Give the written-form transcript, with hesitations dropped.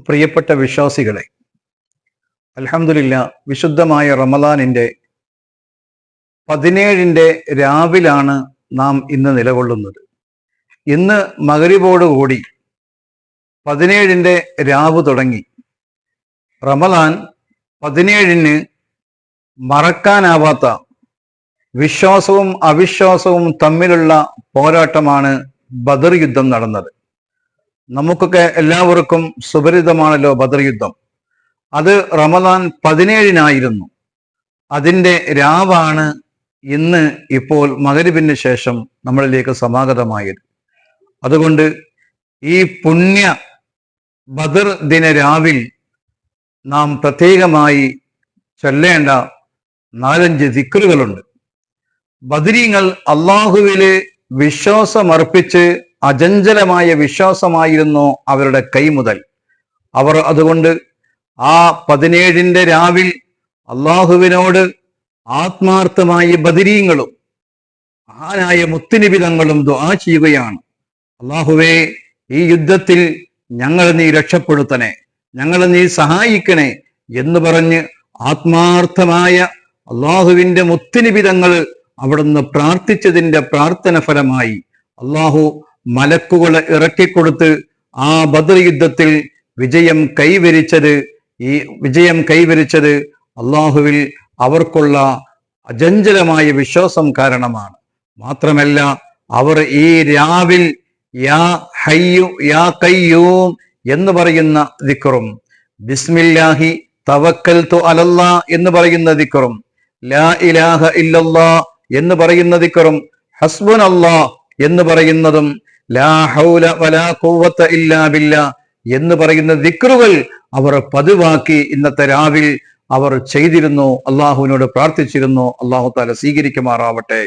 പ്രിയപ്പെട്ട വിശ്വാസികളെ, അൽഹംദുലില്ലാ, വിശുദ്ധമായ റമദാനിൻ്റെ 17 രാവിലാണ് നാം ഇന്ന് നിലകൊള്ളുന്നത്. ഇന്ന് മഗ്‌രിബോടുകൂടി 17 രാവ് തുടങ്ങി. റമദാൻ 17 മറക്കാനാവാത്ത വിശ്വാസവും അവിശ്വാസവും തമ്മിലുള്ള പോരാട്ടമാണ് ബദർ യുദ്ധം നടന്നത്. നമുക്കൊക്കെ എല്ലാവർക്കും സുപരിചിതമാണല്ലോ ബദർ യുദ്ധം. അത് റമദാൻ 17 അതിൻ്റെ രാവാണ് ഇന്ന് ഇപ്പോൾ മഗ്‌രിബിന് ശേഷം നമ്മളിലേക്ക് സമാഗതമായത്. അതുകൊണ്ട് ഈ പുണ്യ ബദർ ദിന രാവിൽ നാം പ്രത്യേകമായി ചൊല്ലേണ്ട 4-5 ദിക്റുകളുണ്ട്. ബദരീങ്ങൾ അള്ളാഹുവില് വിശ്വാസമർപ്പിച്ച് അചഞ്ചലമായ വിശ്വാസമായിരുന്നു അവരുടെ കൈമുതൽ. അവർ അതുകൊണ്ട് ആ 17 രാവിൽ അള്ളാഹുവിനോട് ആത്മാർത്ഥമായി ബദരീങ്ങളും മഹാനായ മുത്തുനബി തങ്ങളും ദുആ ചെയ്യുകയാണ്. അള്ളാഹുവേ, ഈ യുദ്ധത്തിൽ ഞങ്ങളെ നീ രക്ഷപ്പെടുത്തണേ, ഞങ്ങളെ നീ സഹായിക്കണേ എന്ന് പറഞ്ഞ് ആത്മാർത്ഥമായ അള്ളാഹുവിന്റെ മുത്തുനബി തങ്ങൾ അവിടുന്ന് പ്രാർത്ഥിച്ചതിന്റെ പ്രാർത്ഥന ഫലമായി അള്ളാഹു മലക്കുകളെ ഇറക്കിക്കൊടുത്ത് ആ ബദർ യുദ്ധത്തിൽ വിജയം കൈവരിച്ചത് അള്ളാഹുവിൽ അവർക്കുള്ള അചഞ്ചലമായ വിശ്വാസം കാരണമാണ്. മാത്രമല്ല, അവർ ഈ രാവിൽ യാ ഹയ്യു യാ ഖയ്യൂം എന്ന് പറയുന്ന ദിക്റും, ബിസ്മില്ലാഹി തവക്കൽതു അലല്ലാ എന്ന് പറയുന്ന ദിക്റും, ലാ ഇലാഹ ഇല്ലല്ലാ എന്ന് പറയുന്ന ദിക്റും, ഹസ്ബുനല്ലാ എന്ന് പറയുന്നതും, ലാ ഹൗല വലാ ഖുവത ഇല്ലാ ബില്ലാ എന്ന് പറയുന്ന ദിക്റുകൾ അവർ പതിവാക്കി ഇന്നത്തെ രാവിൽ അവർ ചെയ്തിരുന്നു. അള്ളാഹുവിനോട് പ്രാർത്ഥിച്ചിരുന്നു. അള്ളാഹു തആല സ്വീകരിക്കുമാറാവട്ടെ.